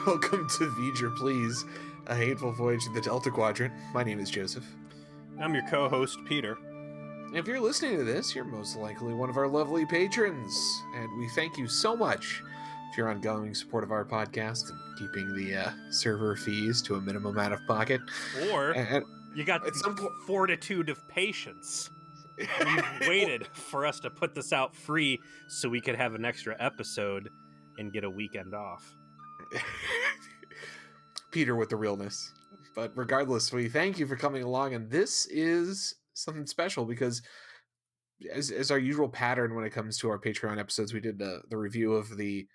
Welcome to V'ger Please, a hateful voyage to the Delta Quadrant. My name is Joseph. I'm your co-host, Peter. If you're listening to this, you're most likely one of our lovely patrons, and we thank you so much for your ongoing support of our podcast and keeping the server fees to a minimum out of pocket. Or And you got at some the fortitude of patience. You've waited for us to put this out free so we could have an extra episode and get a weekend off. Peter with the realness. But regardless, we thank you for coming along, and this is something special because as our usual pattern when it comes to our Patreon episodes, we did the review of the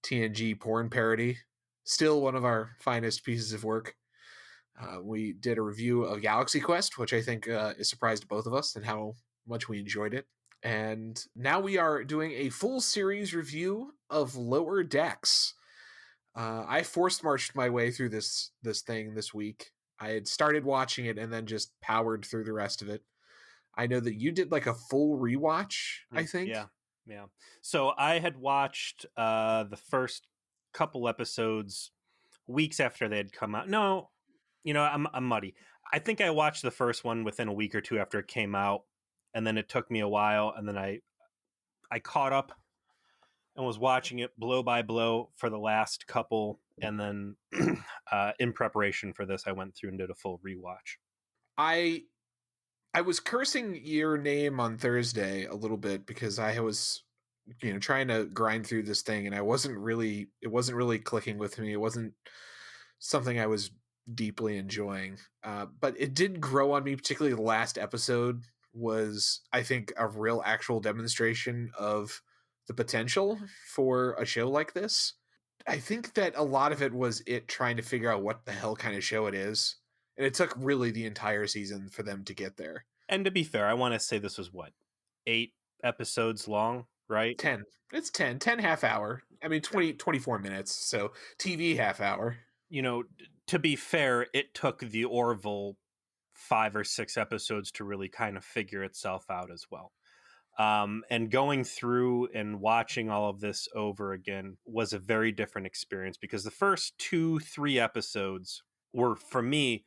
TNG porn parody. Still one of our finest pieces of work. We did a review of Galaxy Quest, which I think is surprised both of us and how much we enjoyed it. And now we are doing a full series review of Lower Decks. I forced marched my way through this thing this week. I had started watching it and then just powered through the rest of it. I know that you did like a full rewatch, I think. Yeah. So I had watched the first couple episodes weeks after they had come out. No, I'm muddy. I think I watched the first one within a week or two after it came out, and then it took me a while, and then I caught up and was watching it blow by blow for the last couple, and then in preparation for this, I went through and did a full rewatch. I was cursing your name on Thursday a little bit because I was, trying to grind through this thing, and it wasn't really clicking with me. It wasn't something I was deeply enjoying. But it did grow on me, particularly the last episode was, I think, a real actual demonstration of the potential for a show like this. I think that a lot of it was it trying to figure out what the hell kind of show it is. And it took really the entire season for them to get there. And to be fair, I want to say this was 8 episodes long, right? 10. It's 10 half hour. I mean, 24 minutes. So TV half hour. To be fair, it took the Orville 5 or 6 episodes to really kind of figure itself out as well. And going through and watching all of this over again was a very different experience because the first 2-3 episodes were, for me,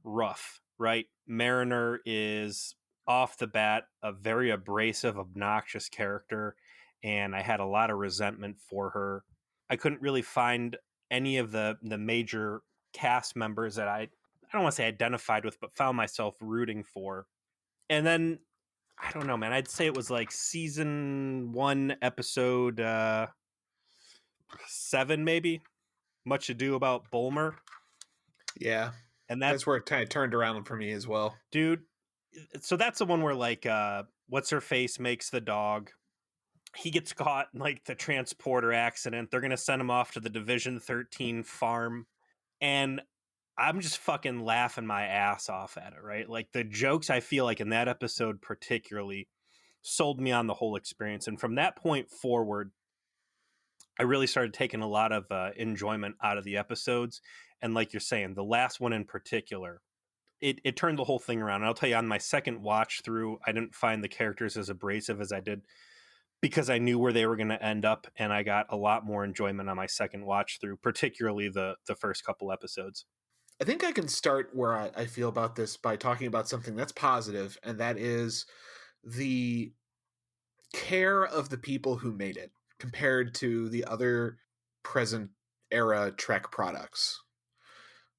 rough, right? Mariner is off the bat a very abrasive, obnoxious character, and I had a lot of resentment for her. I couldn't really find any of the major cast members that I don't want to say identified with, but found myself rooting for. And then, I don't know, man, I'd say it was like season 1, episode 7, maybe. Much Ado About Bulmer. Yeah. And that's where it kind of turned around for me as well. Dude, so that's the one where, like, What's-Her-Face makes the dog. He gets caught in, like, the transporter accident. They're going to send him off to the Division 13 farm. And I'm just fucking laughing my ass off at it, right? Like, the jokes, I feel like, in that episode particularly sold me on the whole experience. And from that point forward, I really started taking a lot of enjoyment out of the episodes. And like you're saying, the last one in particular, it turned the whole thing around. And I'll tell you, on my second watch through, I didn't find the characters as abrasive as I did because I knew where they were going to end up. And I got a lot more enjoyment on my second watch through, particularly the first couple episodes. I think I can start where I feel about this by talking about something that's positive, and that is the care of the people who made it compared to the other present era Trek products.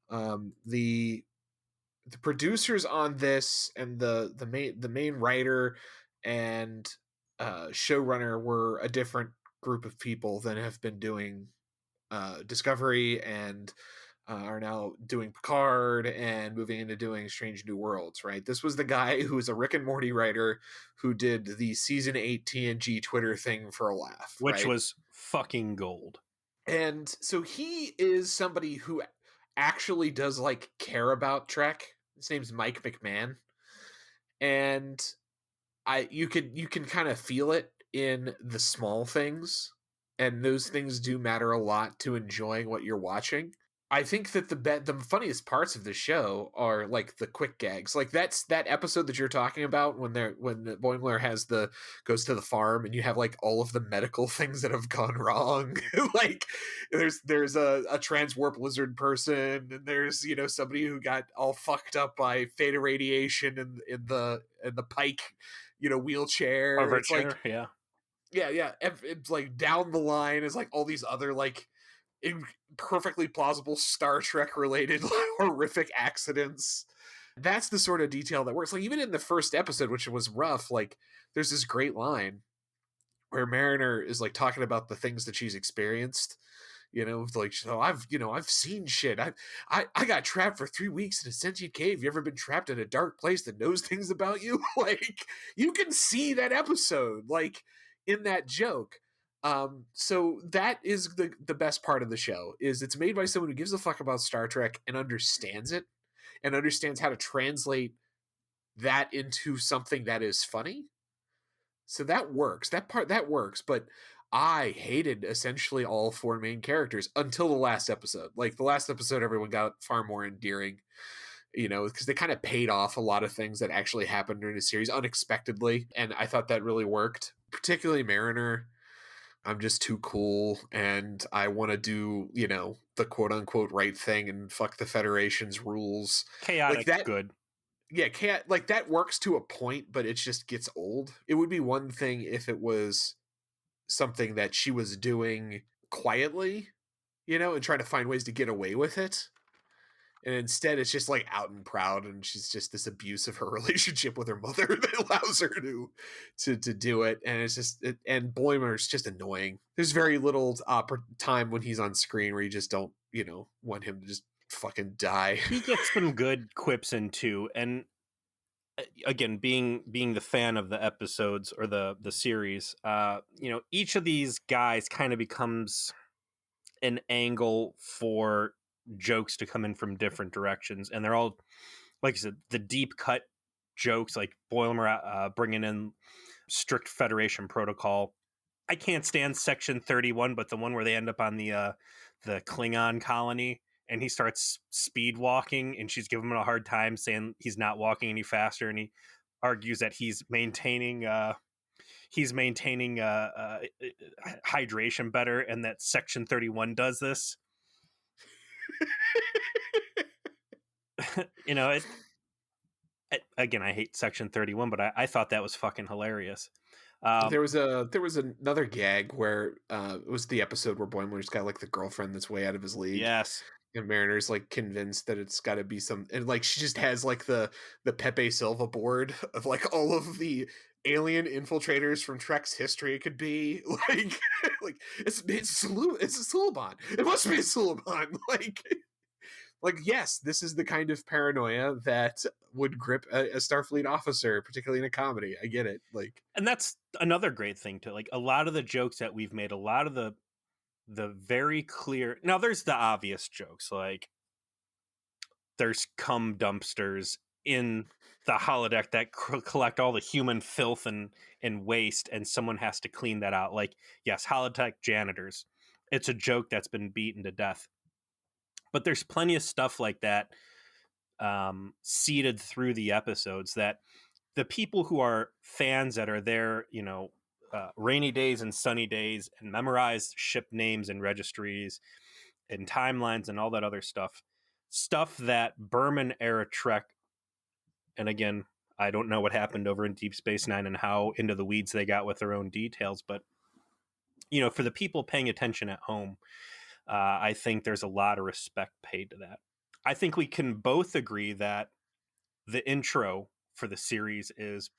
The producers on this and the main writer and showrunner were a different group of people than have been doing Discovery and are now doing Picard and moving into doing Strange New Worlds, right? This was the guy who was a Rick and Morty writer who did the season 8 TNG Twitter thing for a laugh. Which was fucking gold. And so he is somebody who actually does like care about Trek. His name's Mike McMahon. And you can kind of feel it in the small things. And those things do matter a lot to enjoying what you're watching. I think that the funniest parts of the show are like the quick gags. Like that's that episode that you're talking about when the Boimler goes to the farm and you have like all of the medical things that have gone wrong. Like there's a transwarp lizard person, and there's somebody who got all fucked up by theta radiation in the Pike wheelchair. It's like Overture, yeah. yeah. It's like down the line is like all these other like in perfectly plausible Star Trek related horrific accidents. That's the sort of detail that works. Like even in the first episode, which was rough, like there's this great line where Mariner is like talking about the things that she's experienced. Like, so I've seen shit. I got trapped for 3 weeks in a sentient cave. You ever been trapped in a dark place that knows things about you? Like, you can see that episode, like in that joke. So that is the best part of the show, is it's made by someone who gives a fuck about Star Trek and understands it and understands how to translate that into something that is funny. So that works. That works, but I hated essentially all 4 main characters until the last episode. Like the last episode, everyone got far more endearing, because they kind of paid off a lot of things that actually happened during the series unexpectedly. And I thought that really worked, particularly Mariner. I'm just too cool and I want to do, the quote unquote right thing and fuck the Federation's rules. Chaotic, like that, good. Yeah, like that works to a point, but it just gets old. It would be one thing if it was something that she was doing quietly, and trying to find ways to get away with it. And instead it's just like out and proud, and she's just this abuse of her relationship with her mother that allows her to do it. And it's just and Boimler's just annoying. There's very little time when he's on screen where you just don't want him to just fucking die. He gets some good quips in too, and again, being the fan of the episodes or the series, each of these guys kind of becomes an angle for jokes to come in from different directions, and they're all, like I said, the deep cut jokes, like Boimler bringing in strict Federation protocol. I can't stand Section 31, but the one where they end up on the Klingon colony and he starts speed walking and she's giving him a hard time saying he's not walking any faster, and he argues that he's maintaining hydration better and that Section 31 does this. Again, I hate Section 31, but I thought that was fucking hilarious. There was another gag where it was the episode where Boimler's got like the girlfriend that's way out of his league. Yes. And Mariner's like convinced that it's got to be and like she just has like the Pepe Silva board of like all of the alien infiltrators from Trek's history. It could be like it's a Suliban. It must be a Suliban. Like yes, this is the kind of paranoia that would grip a Starfleet officer, particularly in a comedy. I get it. And that's another great thing too. Like a lot of the jokes that we've made, a lot of the very clear. Now there's the obvious jokes, like there's cum dumpsters in the holodeck that collect all the human filth and waste, and someone has to clean that out. Like, yes, holodeck janitors. It's a joke that's been beaten to death. But there's plenty of stuff like that seeded through the episodes that the people who are fans that are there, rainy days and sunny days, and memorize ship names and registries and timelines and all that other stuff that Berman era Trek, and again, I don't know what happened over in Deep Space Nine and how into the weeds they got with their own details, but for the people paying attention at home, I think there's a lot of respect paid to that. I think we can both agree that the intro for the series is,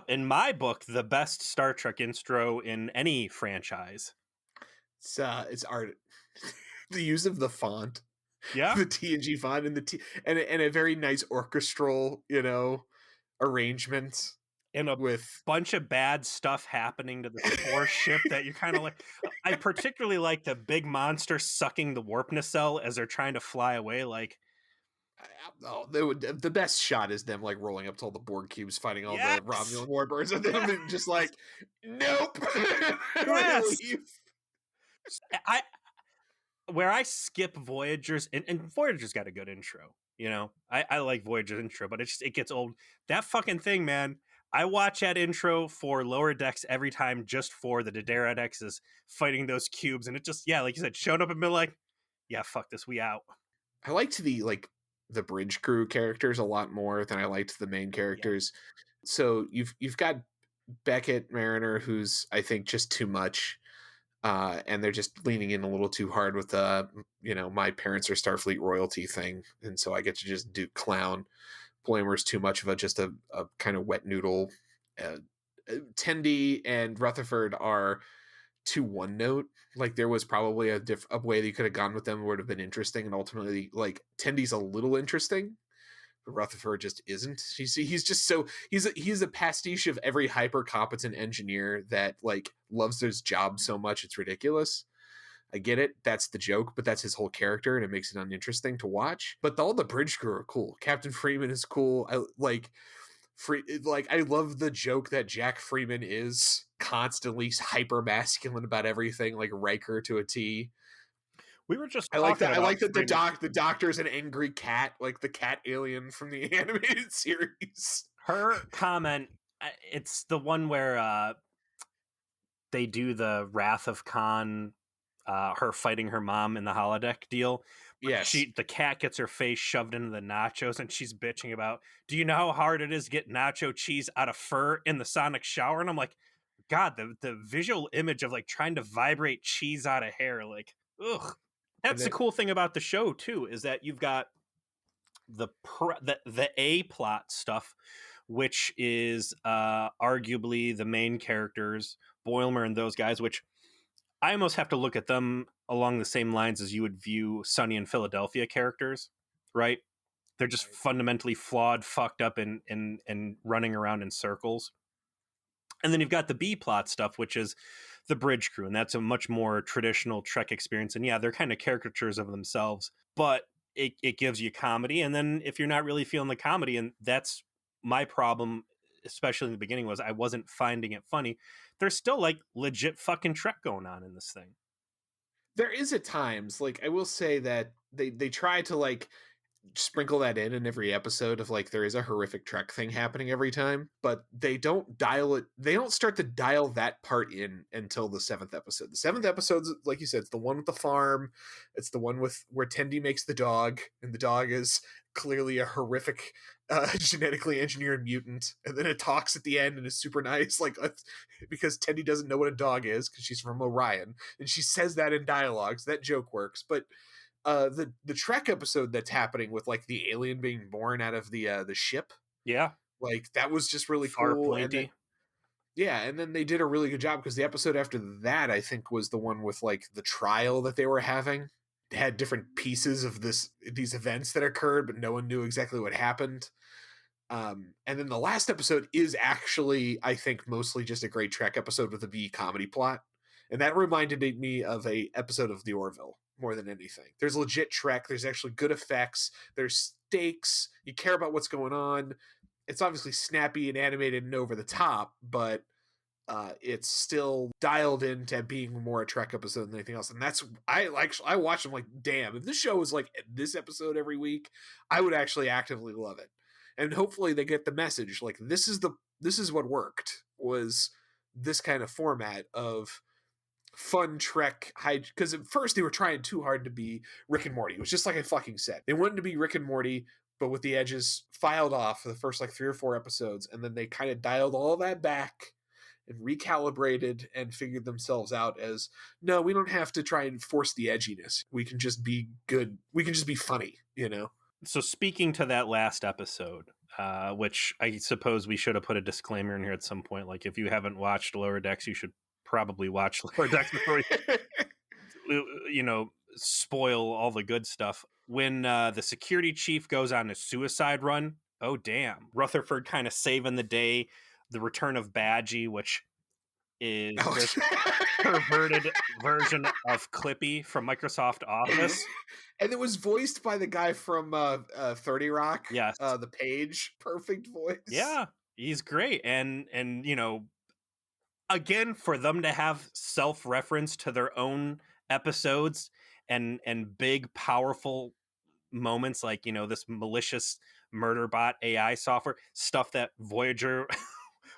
in my book, the best Star Trek intro in any franchise. It's art. The use of the font, yeah, the TNG font, and and a very nice orchestral, arrangement. And with bunch of bad stuff happening to the Spore ship that you're kind of like. I particularly like the big monster sucking the warp nacelle as they're trying to fly away. Like, the best shot is them like rolling up to all the Borg cubes, fighting all the Romulan warbirds, and them and just like, nope. Yes. where I skip Voyager's, and Voyager's got a good intro. You know, I like Voyager's intro, but it gets old. That fucking thing, man. I watch that intro for Lower Decks every time, just for the Dodera X's fighting those cubes, and it just, yeah, like you said, showed up and been like, yeah, fuck this, we out. I liked the bridge crew characters a lot more than I liked the main characters. Yeah. So you've got Beckett Mariner, who's I think just too much. And they're just leaning in a little too hard with the, my parents are Starfleet royalty thing. And so I get to just do clown. Blamer's too much of a kind of wet noodle. Tendi and Rutherford are too one note. Like there was probably a way that you could have gone with them would have been interesting. And ultimately, like Tendi's a little interesting. Rutherford just isn't. He's just so he's a pastiche of every hyper competent engineer that like loves his job so much it's ridiculous. I get it. That's the joke, but that's his whole character, and it makes it uninteresting to watch. But all the bridge crew are cool. Captain Freeman is cool. I love the joke that Jack Freeman is constantly hyper masculine about everything, like Riker to a T. We were just I like that. I like that the doctor's an angry cat, like the cat alien from the animated series. Her comment, it's the one where they do the Wrath of Khan, her fighting her mom in the holodeck deal. Yes. The cat gets her face shoved into the nachos, and she's bitching about, do you know how hard it is to get nacho cheese out of fur in the sonic shower? And I'm like, God, the visual image of like trying to vibrate cheese out of hair, like, ugh. That's the cool thing about the show too, is that you've got the A plot stuff, which is arguably the main characters, Boimler and those guys, which I almost have to look at them along the same lines as you would view Sunny and Philadelphia characters, right? They're just fundamentally flawed, fucked up, and running around in circles. And then you've got the B plot stuff, which is the bridge crew, and that's a much more traditional Trek experience. And yeah, they're kind of caricatures of themselves, but it gives you comedy. And then if you're not really feeling the comedy, and that's my problem, especially in the beginning, was I wasn't finding it funny. There's still like legit fucking Trek going on in this thing. There is at times, like I will say that they try to like sprinkle that in every episode of like there is a horrific Trek thing happening every time, but they don't start to dial that part in until the 7th episode. The 7th episode, like you said, it's the one with the farm. It's the one with where Tendi makes the dog, and the dog is clearly a horrific genetically engineered mutant, and then it talks at the end and is super nice, like because Tendi doesn't know what a dog is because she's from Orion, and she says that in dialogues. That joke works. But the Trek episode that's happening with like the alien being born out of the ship, yeah, like that was just really cool. And then they did a really good job, because the episode after that I think was the one with like the trial that they were having. It had different pieces of these events that occurred, but no one knew exactly what happened. And then the last episode is actually, I think, mostly just a great Trek episode with a B comedy plot, and that reminded me of a episode of The Orville more than anything. There's legit Trek. There's actually good effects. There's stakes. You care about what's going on. It's obviously snappy and animated and over the top, but it's still dialed into being more a Trek episode than anything else. And that's, I watch them like, damn, if this show was like this episode every week, I would actually actively love it. And hopefully they get the message. Like this is what worked, was this kind of format of fun Trek because at first they were trying too hard to be Rick and Morty. It was just like I fucking said. They wanted to be Rick and Morty, but with the edges filed off for the first like 3 or 4 episodes, and then they kind of dialed all that back and recalibrated and figured themselves out as, no, we don't have to try and force the edginess. We can just be good. We can just be funny, you know? So speaking to that last episode, which I suppose we should have put a disclaimer in here at some point. Like if you haven't watched Lower Decks, you should probably watch Lower Decks before you spoil all the good stuff. When the security chief goes on a suicide run, oh damn, Rutherford kind of saving the day. The return of Badgie, which is this perverted version of Clippy from Microsoft Office. And it was voiced by the guy from 30 Rock. Yes. The Page. Perfect voice. Yeah, he's great. And again, for them to have self-reference to their own episodes and big powerful moments like, you know, this malicious murder bot AI software, stuff that Voyager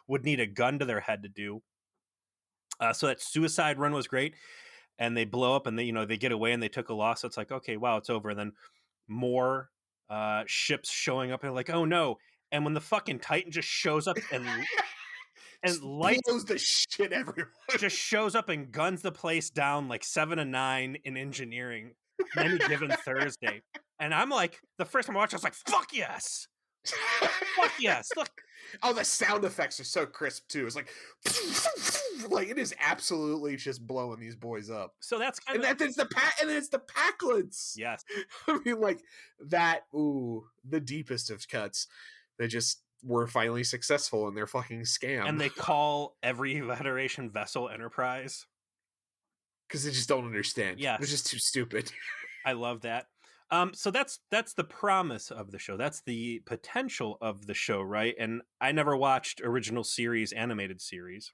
would need a gun to their head to do. So that suicide run was great, and they blow up and they, you know, they get away and they took a loss. So it's like, okay, wow, it's over. And then more ships showing up and like, oh no. And when the fucking Titan just shows up and lights blows the shit everywhere. just shows up and guns the place down like 7-9 in engineering on any given Thursday. And I'm like, the first time I watched, I was like, fuck yes. Fuck yes. Look. Oh, the sound effects are so crisp too. It's like it is absolutely just blowing these boys up. So that's kind and of it's the Packlets. Yes. I mean, like that. Ooh, the deepest of cuts. They just were finally successful in their fucking scam, and they call every Federation vessel Enterprise because they just don't understand. Yeah, they're just too stupid. I love that. So that's the promise of the show. That's the potential of the show, right? And I never watched original series, animated series.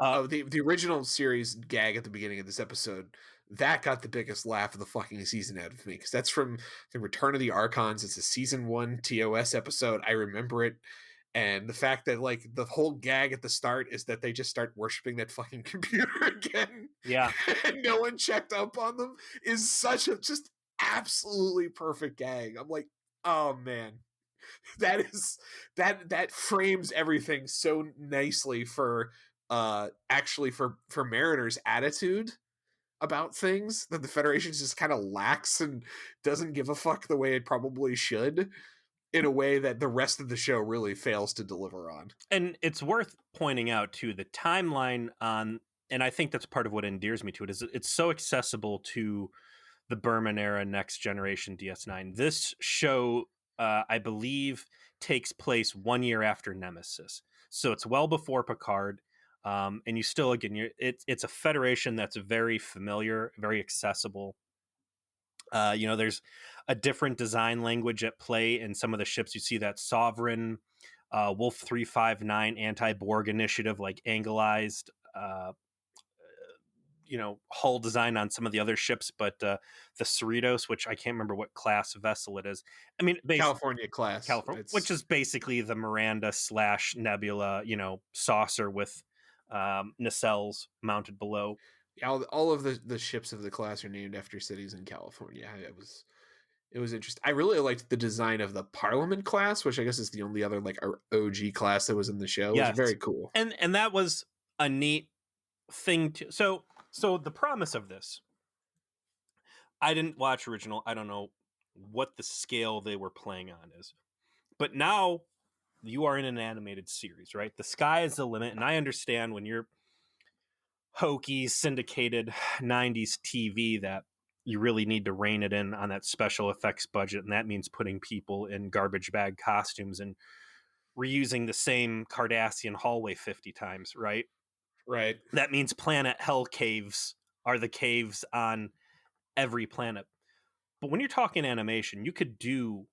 The original series gag at the beginning of this episode, that got the biggest laugh of the fucking season out of me, because that's from the Return of the Archons. It's a season 1 TOS episode. I remember it. And the fact that like the whole gag at the start is that they just start worshiping that fucking computer again. Yeah. And no one checked up on them is such a just absolutely perfect gag. I'm like, oh man, that frames everything so nicely for actually for Mariner's attitude about things, that the Federation just kind of lacks and doesn't give a fuck the way it probably should, in a way that the rest of the show really fails to deliver on. And it's worth pointing out too, the timeline on, and I think that's part of what endears me to it, is it's so accessible to the Berman era, Next Generation, DS9. This show, I believe, takes place 1 year after Nemesis, so it's well before Picard. And you still, again, it's a Federation that's very familiar, very accessible. You know, there's a different design language at play in some of the ships. You see that Sovereign, Wolf 359 anti-Borg initiative, like anglized, you know, hull design on some of the other ships, but the Cerritos, which I can't remember what class vessel it is. I mean, California class, which is basically the Miranda / Nebula, you know, saucer with nacelles mounted below. All of the ships of the class are named after cities in California. It was interesting. I really liked the design of the Parliament class, which I guess is the only other like OG class that was in the show. Yes. It was very cool. And that was a neat thing to, so the promise of this, I didn't watch original. I don't know what the scale they were playing on is, but now you are in an animated series, right? The sky is the limit. And I understand when you're hokey, syndicated 90s TV that you really need to rein it in on that special effects budget. And that means putting people in garbage bag costumes and reusing the same Cardassian hallway 50 times, right? Right. That means Planet Hell caves are the caves on every planet. But when you're talking animation, you could do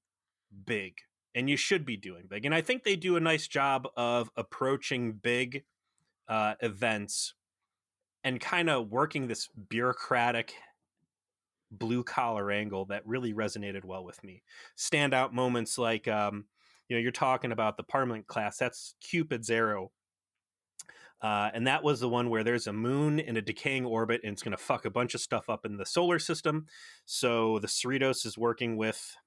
big, and you should be doing big. And I think they do a nice job of approaching big events and kind of working this bureaucratic blue collar angle that really resonated well with me. Standout moments like, you know, you're talking about the Parliament class, that's Cupid's arrow. And that was the one where there's a moon in a decaying orbit and it's going to fuck a bunch of stuff up in the solar system. So the Cerritos is working with,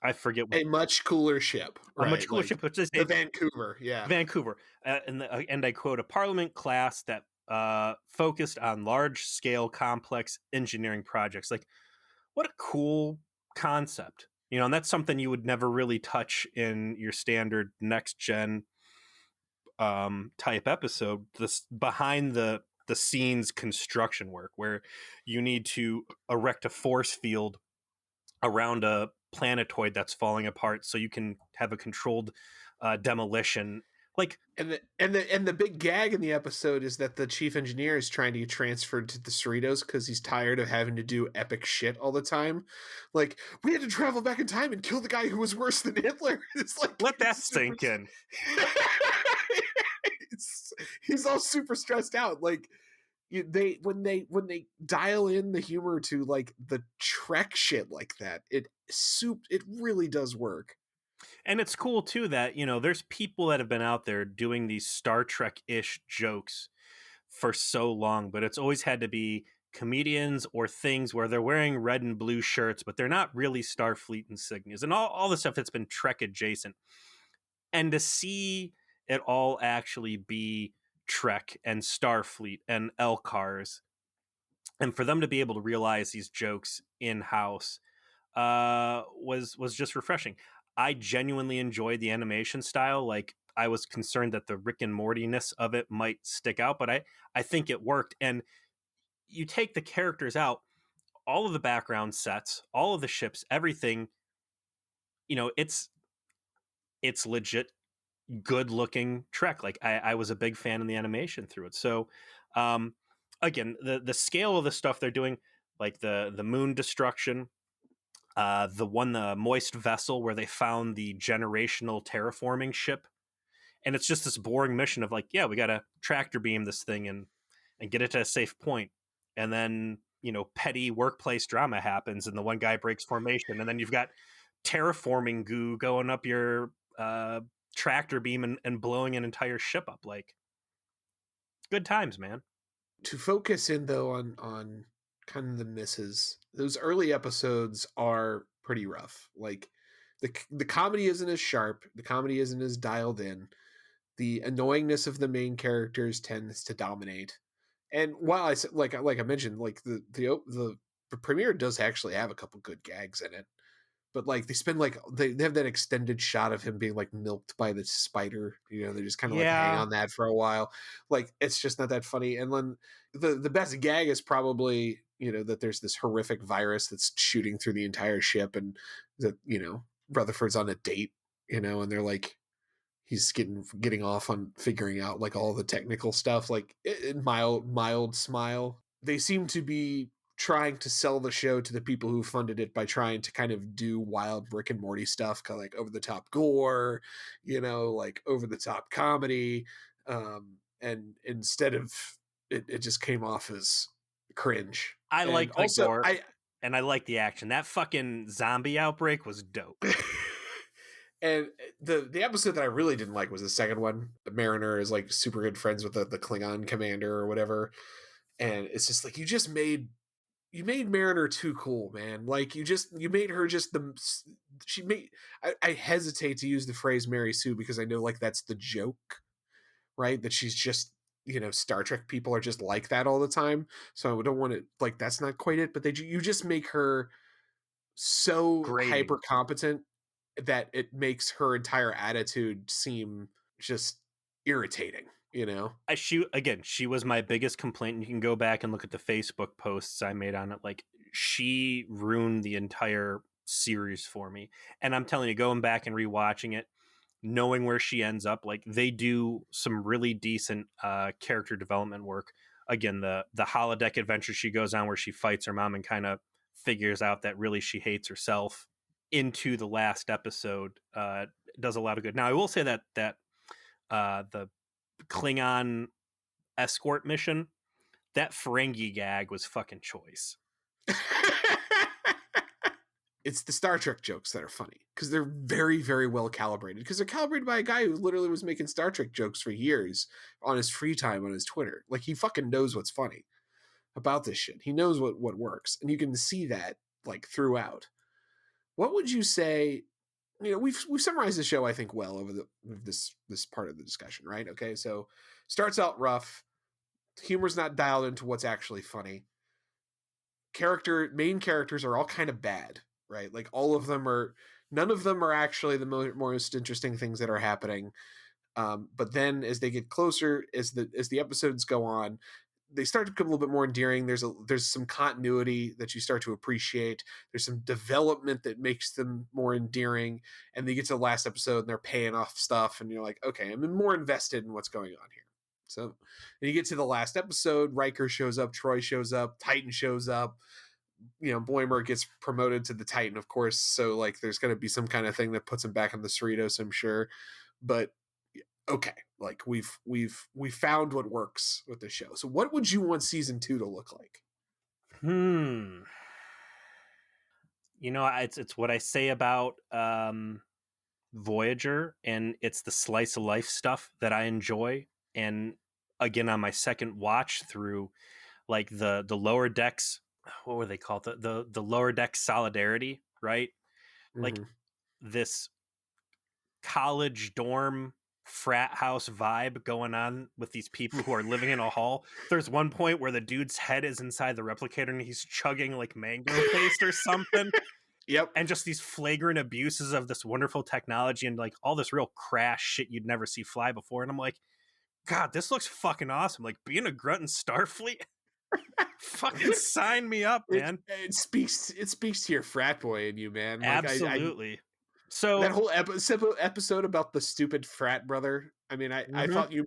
I forget what, a much cooler ship, right? A much cooler ship, which is the Vancouver, Vancouver, and I quote, a Parliament class that focused on large scale complex engineering projects. Like, what a cool concept, you know. And that's something you would never really touch in your standard next gen type episode, this behind the scenes construction work where you need to erect a force field around a planetoid that's falling apart so you can have a controlled demolition. Like, and the big gag in the episode is that the chief engineer is trying to get transferred to the Cerritos because he's tired of having to do epic shit all the time. Like, we had to travel back in time and kill the guy who was worse than Hitler. It's like, let that sink in. He's all super stressed out. Like, When they dial in the humor to like the Trek shit like that, it really does work. And it's cool too that, there's people that have been out there doing these Star Trek-ish jokes for so long, but it's always had to be comedians or things where they're wearing red and blue shirts, but they're not really Starfleet insignias and all the stuff that's been Trek adjacent. And to see it all actually be Trek and Starfleet and LCARS, and for them to be able to realize these jokes in house was just refreshing. I genuinely enjoyed the animation style. Like, I was concerned that the Rick and Morty-ness of it might stick out, but I think it worked. And you take the characters out, all of the background sets, all of the ships, everything, it's legit good looking Trek. Like, I was a big fan of the animation through it. So um again, the scale of the stuff they're doing, like the moon destruction, the moist vessel where they found the generational terraforming ship, and it's just this boring mission of like, yeah, we gotta tractor beam this thing and get it to a safe point, and then petty workplace drama happens and the one guy breaks formation, and then you've got terraforming goo going up your tractor beam and blowing an entire ship up. Like, good times, man. To focus in though on kind of the misses, those early episodes are pretty rough. Like the comedy isn't as sharp, the comedy isn't as dialed in. The annoyingness of the main characters tends to dominate. And while I said, like I mentioned, like the premiere does actually have a couple good gags in it, but like they spend like they have that extended shot of him being like milked by the spider. They just kind of like hang Yeah. on that for a while. Like, it's just not that funny. And then the best gag is probably that there's this horrific virus that's shooting through the entire ship, and that Rutherford's on a date, and they're like, he's getting off on figuring out like all the technical stuff, like mild smile. They seem to be trying to sell the show to the people who funded it by trying to kind of do wild Rick and Morty stuff, kind of like over the top gore, like over the top comedy, and instead of it just came off as cringe. I And like the also gore, and I like the action. That fucking zombie outbreak was dope. And the episode that I really didn't like was the second one. The Mariner is like super good friends with the Klingon commander or whatever, and it's just like you made Mariner too cool, man. Like, you made her just she made. I hesitate to use the phrase Mary Sue because I know like that's the joke, right? That she's just Star Trek people are just like that all the time. So I don't want to, like, that's not quite it. But you just make her so Grating. hyper competent that it makes her entire attitude seem just irritating, She was my biggest complaint, and you can go back and look at the Facebook posts I made on it. Like, she ruined the entire series for me. And I'm telling you, going back and rewatching it, knowing where she ends up, like, they do some really decent character development work. Again, the holodeck adventure she goes on where she fights her mom and kind of figures out that really she hates herself into the last episode does a lot of good. Now, I will say that the Klingon escort mission, that Ferengi gag was fucking choice. It's the Star Trek jokes that are funny because they're very, very well calibrated, because they're calibrated by a guy who literally was making Star Trek jokes for years on his free time on his Twitter. Like, he fucking knows what's funny about this shit. He knows what works, and you can see that like throughout. What would you say? We've summarized the show, I think, well over this part of the discussion, right? Okay, so starts out rough. Humor's not dialed into what's actually funny. Main characters are all kind of bad, right? Like, none of them are actually the most interesting things that are happening. But then as they get closer, as the episodes go on, they start to become a little bit more endearing. There's some continuity that you start to appreciate. There's some development that makes them more endearing. And they get to the last episode and they're paying off stuff, and you're like, okay, I'm more invested in what's going on here. So, and you get to the last episode, Riker shows up, Troy shows up, Titan shows up. Boimler gets promoted to the Titan, of course. So like, there's going to be some kind of thing that puts him back on the Cerritos, I'm sure. But okay, like we found what works with the show. So what would you want season 2 to look like? You know, it's what I say about Voyager, and it's the slice of life stuff that I enjoy. And again, on my second watch through, like the lower decks, what were they called? The lower deck solidarity, right? Like Mm-hmm. this college dorm frat house vibe going on with these people who are living in a hall. There's one point where the dude's head is inside the replicator and he's chugging like mango paste or something. Yep. And just these flagrant abuses of this wonderful technology and like all this real crash shit you'd never see fly before. And I'm like, God, this looks fucking awesome. Like being a grunt in Starfleet. Fucking sign me up, man. It speaks to your frat boy in you, man. Like Absolutely. So that whole episode about the stupid frat brother. I mean, I thought you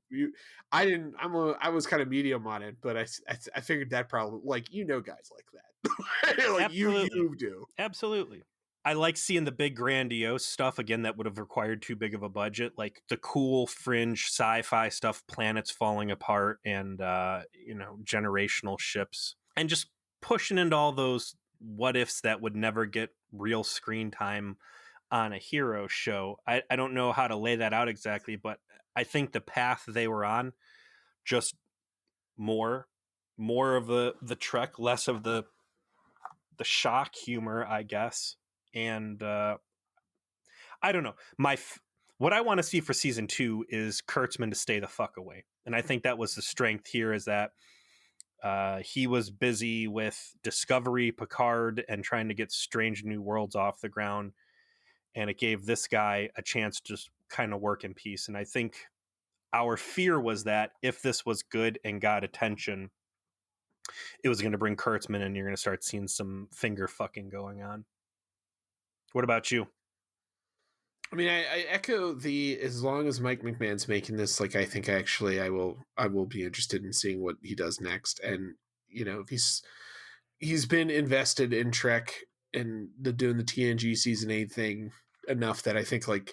I didn't. I was kind of medium on it, but I figured that probably, like, guys like that. Like absolutely. you do. Absolutely. I like seeing the big grandiose stuff again that would have required too big of a budget, like the cool fringe sci-fi stuff, planets falling apart and generational ships, and just pushing into all those what ifs that would never get real screen time on a hero show. I don't know how to lay that out exactly, but I think the path they were on, just more of the trek, less of the shock humor, I guess. And I don't know. What I want to see for season 2 is Kurtzman to stay the fuck away, and I think that was the strength here, is that he was busy with Discovery, Picard, and trying to get Strange New Worlds off the ground, and it gave this guy a chance to just kind of work in peace. And I think our fear was that if this was good and got attention, it was going to bring Kurtzman, and you're going to start seeing some finger fucking going on. What about you? I mean, I echo as long as Mike McMahon's making this, like, I think actually I will be interested in seeing what he does next. And if he's been invested in Trek and doing the TNG season 8 thing enough that I think, like,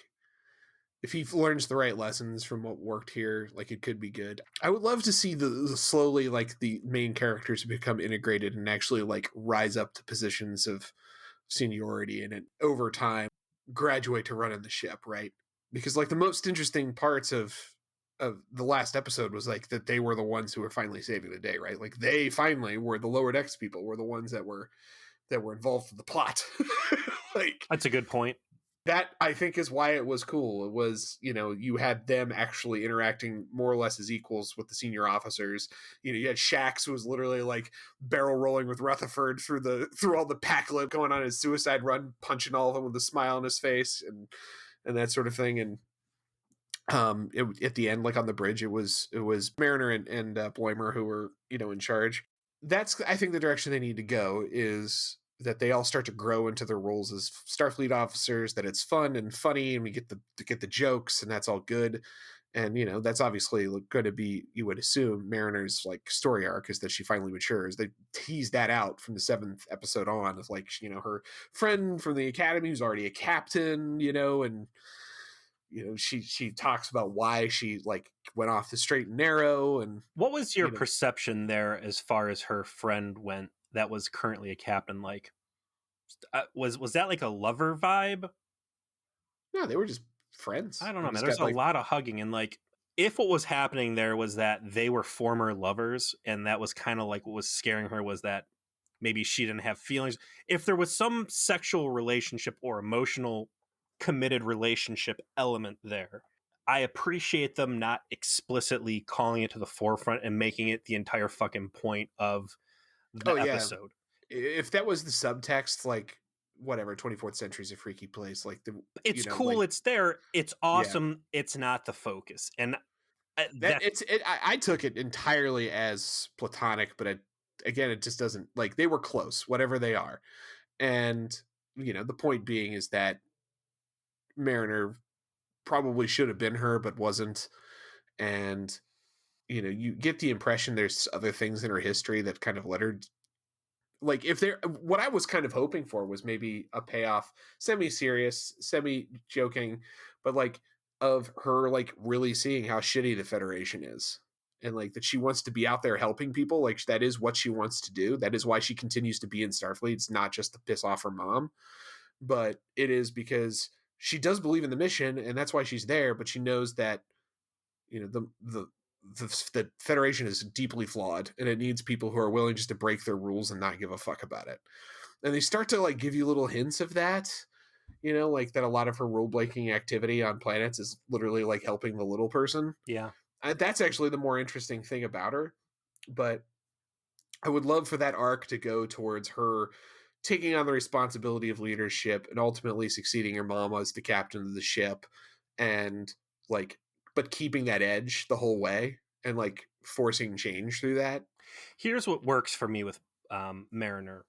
if he learns the right lessons from what worked here, like, it could be good. I would love to see the slowly, like, the main characters become integrated and actually, like, rise up to positions of seniority and over time graduate to running the ship, right? Because, like, the most interesting parts of the last episode was, like, that they were the ones who were finally saving the day, right? Like, they finally were the lower decks people, were the ones that were involved in the plot. Like, that's a good point. That, I think, is why it was cool. It was, you had them actually interacting more or less as equals with the senior officers. You had Shax, who was literally, like, barrel rolling with Rutherford through all the Packlet, going on his suicide run, punching all of them with a smile on his face and that sort of thing. And at the end, like on the bridge, it was Mariner and Bloimer who were in charge. That's, I think, the direction they need to go, is that they all start to grow into their roles as Starfleet officers, that it's fun and funny, and we get the jokes, and that's all good. And that's obviously going to be, you would assume, Mariner's, like, story arc, is that she finally matures. They teased that out from the 7th episode on, of, like, her friend from the academy who's already a captain, and she talks about why she, like, went off the straight and narrow. And what was your perception there as far as her friend went that was currently a captain? Like, was that like a lover vibe? No, they were just friends. I don't know, man. There's a lot of hugging, and, like, if what was happening there was that they were former lovers, and that was kind of like what was scaring her, was that maybe she didn't have feelings. If there was some sexual relationship or emotional committed relationship element there, I appreciate them not explicitly calling it to the forefront and making it the entire fucking point of the episode. If that was the subtext, like, whatever, 24th century is a freaky place, like, it's cool, like, it's there, it's awesome. Yeah. It's not the focus, and I took it entirely as platonic, but again, it just doesn't, like, they were close, whatever they are. And the point being is that Mariner probably should have been her but wasn't. And you get the impression there's other things in her history that kind of led her, like, what I was kind of hoping for was maybe a payoff, semi-serious, semi-joking, but, like, of her like really seeing how shitty the Federation is. And like that she wants to be out there helping people. Like that is what she wants to do. That is why she continues to be in Starfleet. It's not just to piss off her mom, but it is because she does believe in the mission and that's why she's there. But she knows that, you know, the Federation is deeply flawed and it needs people who are willing just to break their rules and not give a fuck about it. And they start to like give you little hints of that, you know, like that a lot of her rule breaking activity on planets is literally like helping the little person. Yeah. That's actually the more interesting thing about her. But I would love for that arc to go towards her taking on the responsibility of leadership and ultimately succeeding her mom as the captain of the ship, and like, but keeping that edge the whole way and like forcing change through that. Here's what works for me with Mariner,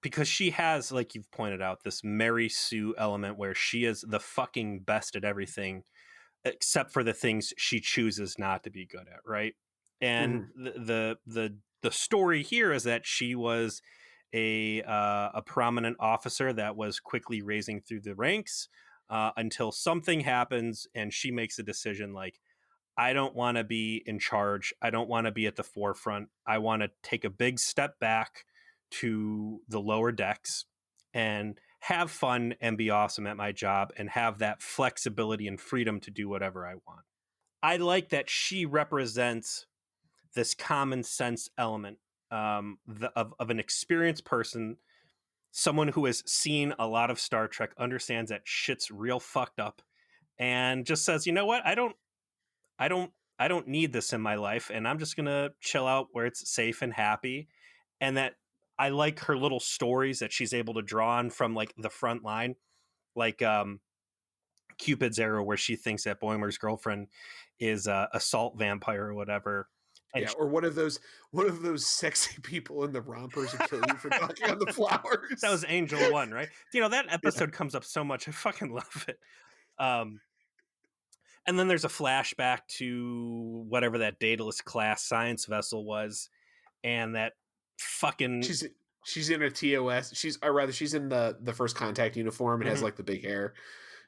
because she has, like you've pointed out, this Mary Sue element where she is the fucking best at everything except for the things she chooses not to be good at, right? And the story here is that she was a prominent officer that was quickly raising through the ranks until something happens and she makes a decision like, I don't want to be in charge. I don't want to be at the forefront. I want to take a big step back to the lower decks and have fun and be awesome at my job and have that flexibility and freedom to do whatever I want. I like that she represents this common sense element of an experienced person, someone who has seen a lot of Star Trek, understands that shit's real fucked up, and just says, you know what, I don't need this in my life, and I'm just gonna chill out where it's safe and happy. And that I like her little stories that she's able to draw on from like the front line, like Cupid's arrow, where she thinks that Boimler's girlfriend is a salt vampire or whatever. And Yeah, or one of those sexy people in the rompers who kill you for knocking on the flowers. That was Angel One, right? You know, that episode comes up so much. I fucking love it. And then there's a flashback to whatever that Daedalus class science vessel was, and that fucking she's in a TOS. She's in the first contact uniform and has like the big hair.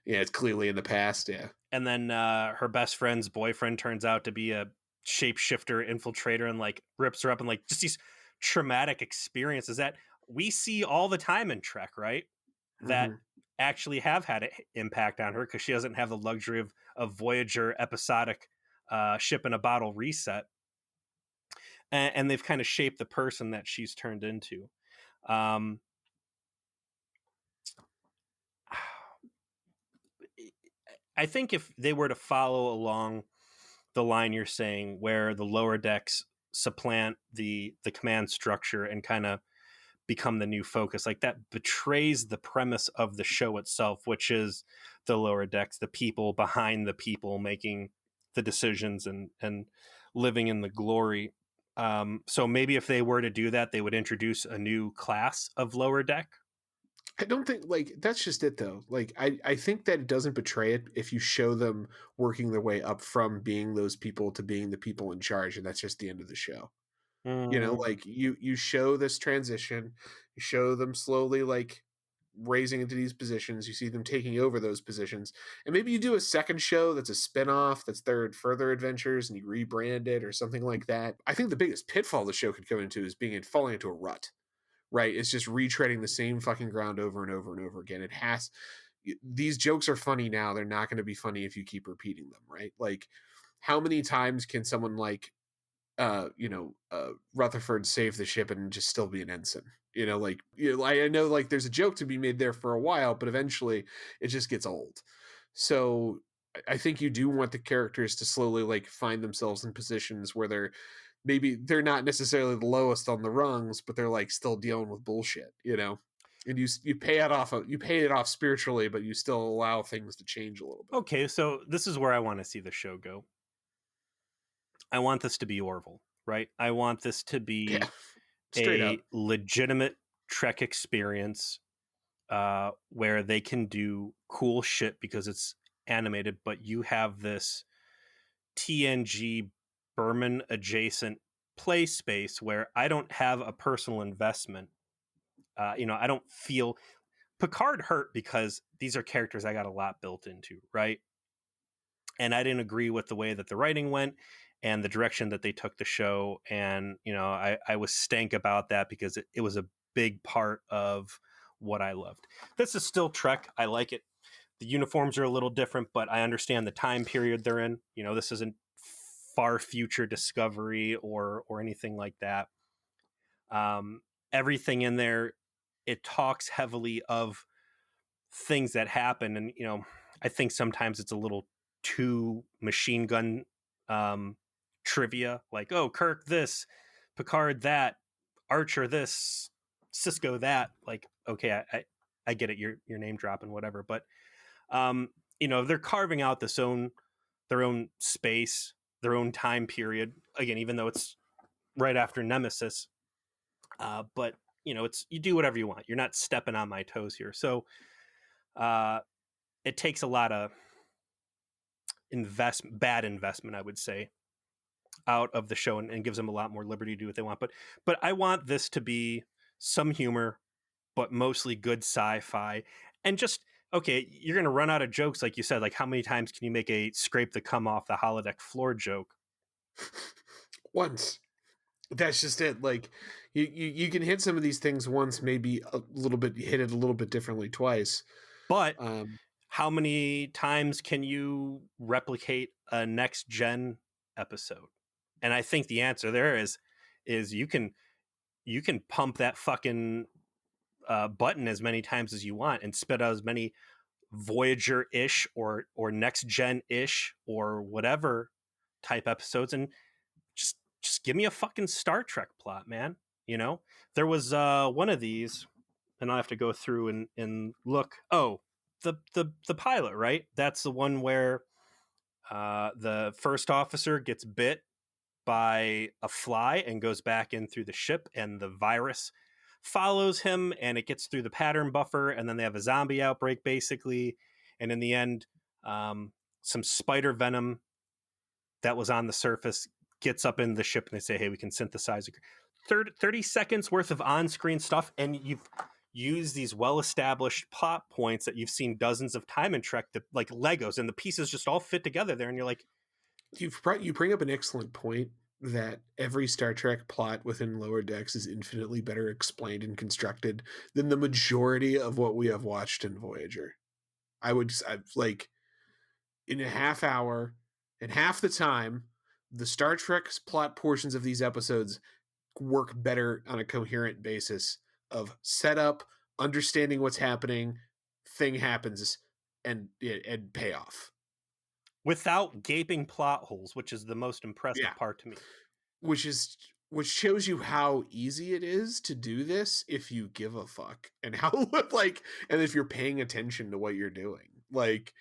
Yeah, it's clearly in the past. Yeah. And then her best friend's boyfriend turns out to be a shapeshifter infiltrator and like rips her up, and like just these traumatic experiences that we see all the time in Trek, right? That actually have had an impact on her because she doesn't have the luxury of Voyager episodic ship in a bottle reset. And they've kind of shaped the person that she's turned into. I think if they were to follow along the line you're saying, where the lower decks supplant the command structure and kind of become the new focus, like that betrays the premise of the show itself, which is the lower decks, the people behind the people making the decisions and living in the glory. So maybe if they were to do that, they would introduce a new class of lower deck. I don't think like that's just it though. Like I think that it doesn't betray it if you show them working their way up from being those people to being the people in charge, and that's just the end of the show. You know, like you show this transition, you show them slowly like raising into these positions, you see them taking over those positions, and maybe you do a second show that's a spin-off, that's their further adventures, and you rebrand it or something like that. I think the biggest pitfall the show could go into is falling into a rut. Right? It's just retreading the same fucking ground over and over and over again. These jokes are funny now. They're not going to be funny if you keep repeating them, right? Like, how many times can someone like, Rutherford save the ship and just still be an ensign? You know, like, I know like there's a joke to be made there for a while, but eventually it just gets old. So I think you do want the characters to slowly like find themselves in positions where maybe they're not necessarily the lowest on the rungs, but they're like still dealing with bullshit, you know. And you pay it off spiritually, but you still allow things to change a little bit. Okay, so this is where I want to see the show go. I want this to be Orville, right? I want this to be a legitimate Trek experience where they can do cool shit because it's animated, but you have this TNG Berman adjacent play space where I don't have a personal investment. I don't feel Picard hurt because these are characters I got a lot built into, right? and I didn't agree with the way that the writing went and the direction that they took the show. And, I was stank about that because it was a big part of what I loved. This is still Trek. I like it. The uniforms are a little different, but I understand the time period they're in. This isn't far future Discovery or anything like that. Everything in there, it talks heavily of things that happen. And, I think sometimes it's a little too machine gun trivia, like, oh, Kirk this, Picard that, Archer this, Cisco that. Like, okay, I get it, you're name dropping, whatever, but they're carving out their own space, their own time period, again, even though it's right after Nemesis. But it's, you do whatever you want, you're not stepping on my toes here. So it takes a lot of bad investment, I would say, out of the show, and gives them a lot more liberty to do what they want. But I want this to be some humor, but mostly good sci-fi. And just, okay, you're going to run out of jokes, like you said. Like, how many times can you make a scrape the cum off the holodeck floor joke? Once. That's just it. Like, you can hit some of these things once, maybe a little bit, hit it a little bit differently twice. But how many times can you replicate a next gen episode? And I think the answer there is you can pump that fucking button as many times as you want and spit out as many Voyager-ish or next gen-ish or whatever type episodes, and just give me a fucking Star Trek plot, man. There was one of these, and I'll have to go through and look. Oh, the pilot, right? That's the one where the first officer gets bit by a fly and goes back in through the ship, and the virus follows him, and it gets through the pattern buffer, and then they have a zombie outbreak, basically. And in the end, some spider venom that was on the surface gets up in the ship, and they say, hey, we can synthesize 30 seconds worth of on-screen stuff, and you've used these well-established plot points that you've seen dozens of times in Trek, like Legos, and the pieces just all fit together there, and you're like, you bring up an excellent point, that every Star Trek plot within Lower Decks is infinitely better explained and constructed than the majority of what we have watched in Voyager. I've like, in a half hour, and half the time, the Star Trek's plot portions of these episodes work better on a coherent basis of setup, understanding what's happening, thing happens, and payoff. Without gaping plot holes, which is the most impressive part to me. Which shows you how easy it is to do this if you give a fuck, and how and if you're paying attention to what you're doing. Like,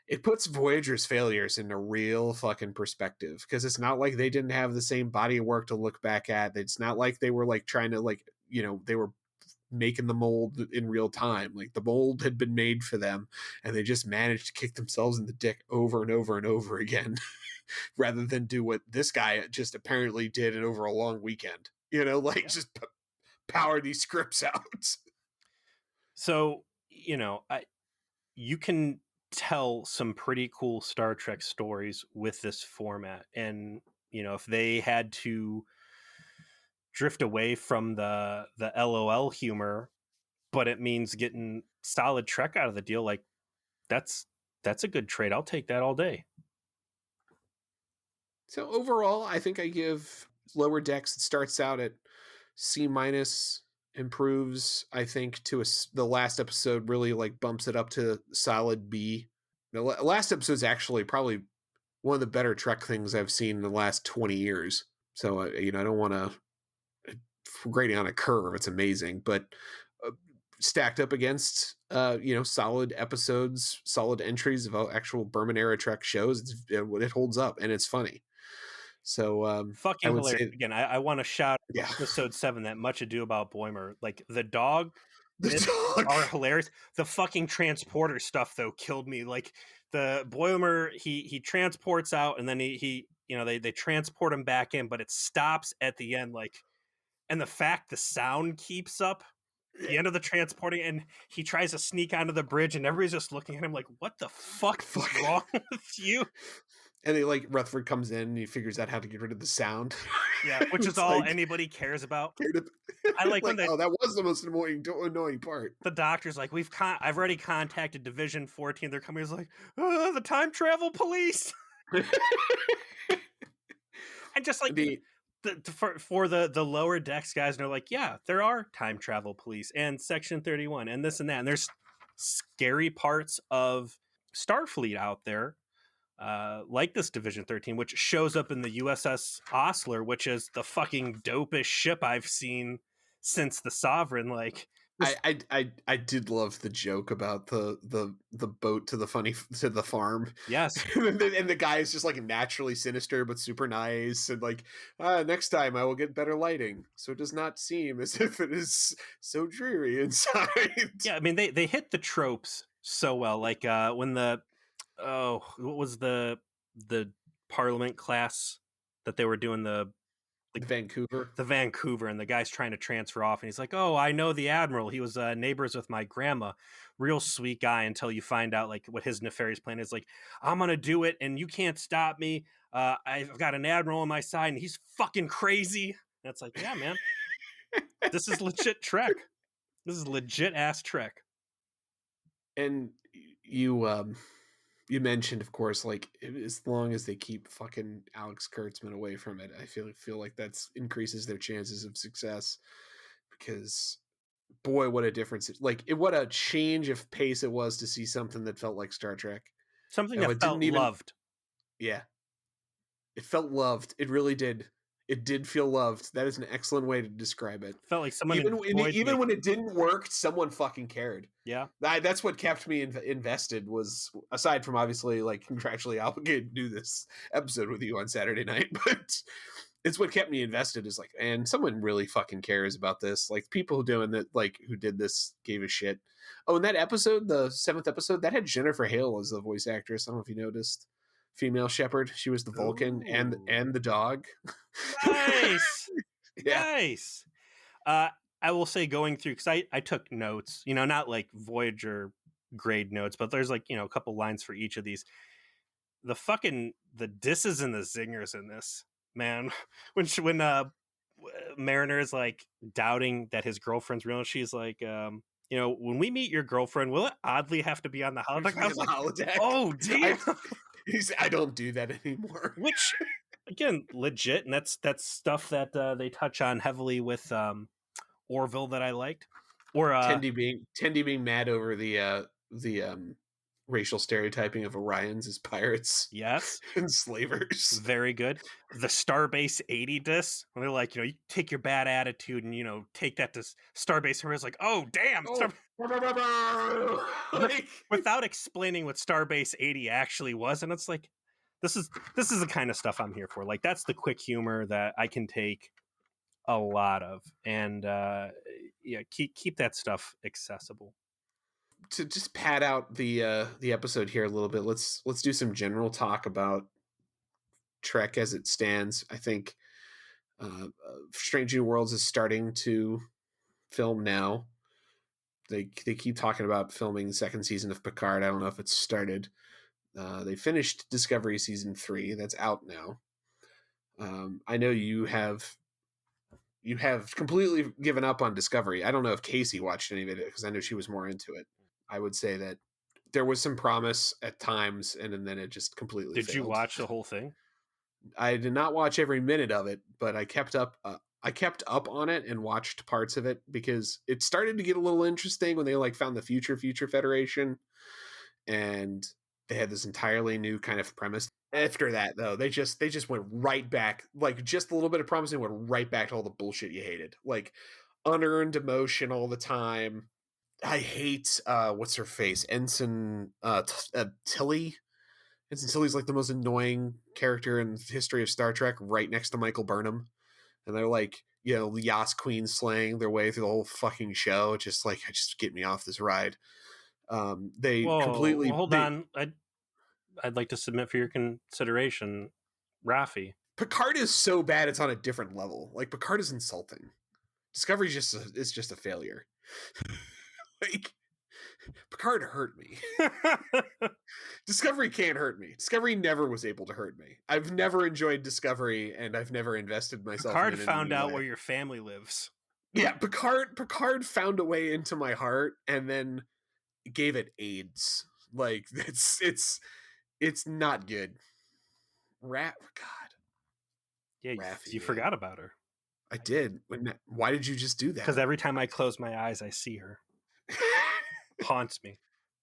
it puts Voyager's failures in a real fucking perspective, because it's not like they didn't have the same body of work to look back at. It's not like they were like trying to they were making the mold in real time. Like, the mold had been made for them, and they just managed to kick themselves in the dick over and over and over again, rather than do what this guy just apparently did over a long weekend. Just power these scripts out. So, you can tell some pretty cool Star Trek stories with this format. And, if they had to drift away from the LOL humor, but it means getting solid Trek out of the deal, like, that's a good trade. I'll take that all day. So overall, I think I give Lower Decks, it starts out at C-, improves, I think, to the last episode really bumps it up to solid B. The last episode is actually probably one of the better Trek things I've seen in the last 20 years. So, I don't want to grading on a curve. It's amazing, but stacked up against, solid episodes, solid entries of actual Berman era Trek shows, it holds up, and it's funny. So fucking hilarious. Again, I want to shout episode 7, that Much Ado About Boimler. Like, the dog are hilarious. The fucking transporter stuff though killed me. Like, the Boimler, he transports out, and then he they transport him back in, but it stops at the end. Like, and the fact the sound keeps up the end of the transporting, and he tries to sneak onto the bridge, and everybody's just looking at him like, "What the fuck is wrong with you?" And they like Rutherford comes in and he figures out how to get rid of the sound. Yeah, which is It's all like, anybody cares about. I like when like, oh, that was the most annoying part. the doctor's like, I've already contacted Division 14. They're coming. He's like, the time travel police, and just like The for the lower decks guys, and they're like, yeah, there are time travel police and Section 31 and this and that, and there's scary parts of Starfleet out there, like this Division 13, which shows up in the USS Osler, which is the fucking dopest ship I've seen since the Sovereign. Like, I did love the joke about the boat to the farm. yes, And the guy is just like naturally sinister but super nice, and like, next time I will get better lighting so it does not seem as if it is so dreary inside. yeah. I mean, they hit the tropes so well. Like when what was the Parliament class that they were doing the Vancouver. And the guy's trying to transfer off, and he's like, "Oh, I know the admiral. He was neighbors with my grandma. Real sweet guy." Until you find out like what his nefarious plan is. Like, I'm gonna do it, and you can't stop me. I've got an admiral on my side, and he's fucking crazy. And it's like, yeah, man, this is legit Trek. This is legit ass Trek. And you mentioned, of course, like, as long as they keep fucking Alex Kurtzman away from it, I feel like that's increases their chances of success, because boy, what a difference! What a change of pace it was to see something that felt like Star Trek. Something Oh, that felt loved. Yeah, it felt loved. It really did. It did feel loved. That is an excellent way to describe it. Felt like someone even when it didn't work, someone fucking cared. Yeah, that's what kept me invested. Was, aside from obviously like contractually obligated to do this episode with you on Saturday night, but it's what kept me invested. Is like, and someone really fucking cares about this. Like, people doing that, like, who did this, gave a shit. Oh, and that episode, the 7th episode, that had Jennifer Hale as the voice actress. I don't know if you noticed. Female shepherd. She was the Vulcan and the dog. Nice. Yeah. Nice. I will say, going through, because I took notes, not like Voyager grade notes, but there's like, a couple lines for each of these. The disses and the zingers in this, man. When Mariner is like doubting that his girlfriend's real, she's like, when we meet your girlfriend, will it oddly have to be on the holodeck? I was like, holodeck. Oh, damn. I don't do that anymore. Which, again, legit, and that's stuff that they touch on heavily with Orville that I liked. Or Tendi being mad over the racial stereotyping of Orions as pirates. Yes. And slavers. Very good. The Starbase 80 disc, when they're like, you take your bad attitude and, take that to Starbase, and it's like, oh, damn. Without explaining what Starbase 80 actually was. And it's like, this is the kind of stuff I'm here for. Like, that's the quick humor that I can take a lot of. And keep that stuff accessible. To just pad out the episode here a little bit, let's do some general talk about Trek as it stands. I think Strange New Worlds is starting to film now. They keep talking about filming the 2nd season of Picard. I don't know if it's started. They finished Discovery season 3. That's out now. I know you have completely given up on Discovery. I don't know if Casey watched any of it, because I know she was more into it. I would say that there was some promise at times, and then it just completely failed. Did you watch the whole thing? I did not watch every minute of it, but I kept up on it and watched parts of it, because it started to get a little interesting when they like found the future Federation, and they had this entirely new kind of premise. After that, though, they just went right back, like just a little bit of promise, and went right back to all the bullshit you hated, like unearned emotion all the time. I hate what's her face, Ensign Tilly. Ensign Tilly's like the most annoying character in the history of Star Trek, right next to Michael Burnham. And they're like, Yas Queen slaying their way through the whole fucking show. Just get me off this ride. Hold on. I'd like to submit for your consideration, Raffi. Picard is so bad it's on a different level. Like, Picard is insulting. Discovery is just a failure. Like, Picard hurt me. Discovery can't hurt me. Discovery never was able to hurt me. I've never enjoyed Discovery, and I've never invested myself in Picard it in found any out way. where your family lives. Yeah, Picard found a way into my heart and then gave it AIDS. Like, it's not good. God. Yeah, Raffi, you man. forgot about her. I did. Why did you just do that? Because every time I close my eyes, I see her. Haunts me.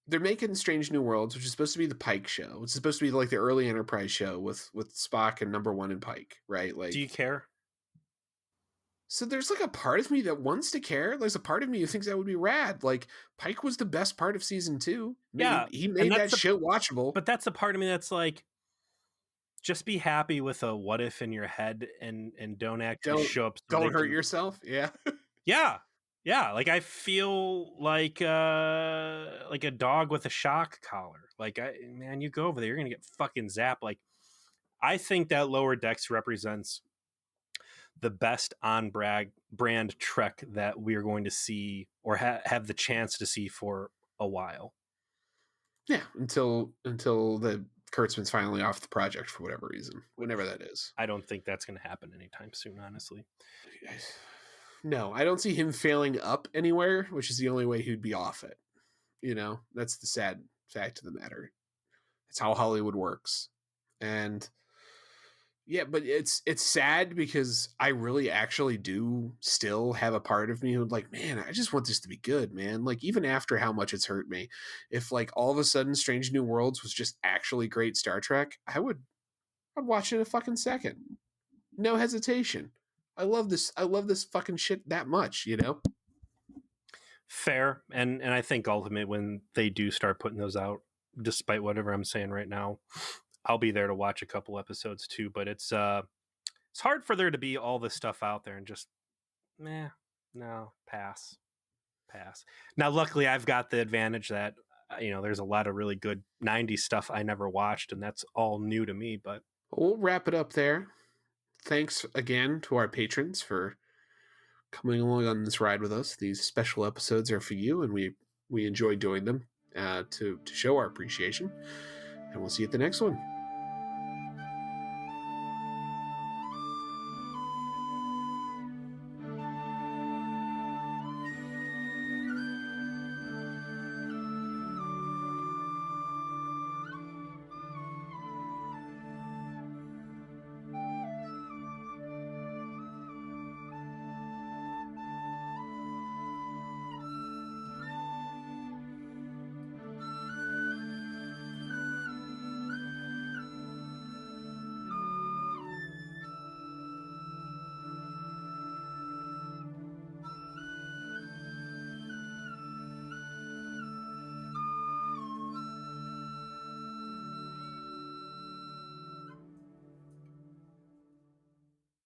They're making Strange New Worlds, which is supposed to be the Pike show. It's supposed to be like the early Enterprise show with Spock and Number One and Pike, right? Like, do you care? So there's like a part of me that wants to care. There's a part of me who thinks that would be rad. Like, Pike was the best part of season 2. Yeah, he made that shit watchable. But that's the part of me that's like, just be happy with a what if in your head and don't actually show up. So don't hurt yourself. Yeah. Yeah. Like, I feel like a dog with a shock collar. Like, man, you go over there, you're gonna get fucking zapped. Like, I think that Lower Decks represents the best on brand Trek that we are going to see or have the chance to see for a while. Yeah, until the Kurtzman's finally off the project for whatever reason, whenever that is. I don't think that's going to happen anytime soon, honestly. No, I don't see him failing up anywhere, which is the only way he'd be off it. You know, that's the sad fact of the matter. That's how Hollywood works. And yeah, but it's sad because I really actually do still have a part of me who's like, man, I just want this to be good, man. Like, even after how much it's hurt me, if like all of a sudden Strange New Worlds was just actually great Star Trek, I'd watch it in a fucking second. No hesitation. I love this fucking shit that much, you know? Fair. And I think ultimately when they do start putting those out, despite whatever I'm saying right now, I'll be there to watch a couple episodes too, but it's hard for there to be all this stuff out there and just pass. Now, luckily, I've got the advantage that there's a lot of really good 90s stuff I never watched, and that's all new to me. But we'll wrap it up there. Thanks again to our patrons for coming along on this ride with us. These special episodes are for you, and we enjoy doing them to show our appreciation. And we'll see you at the next one.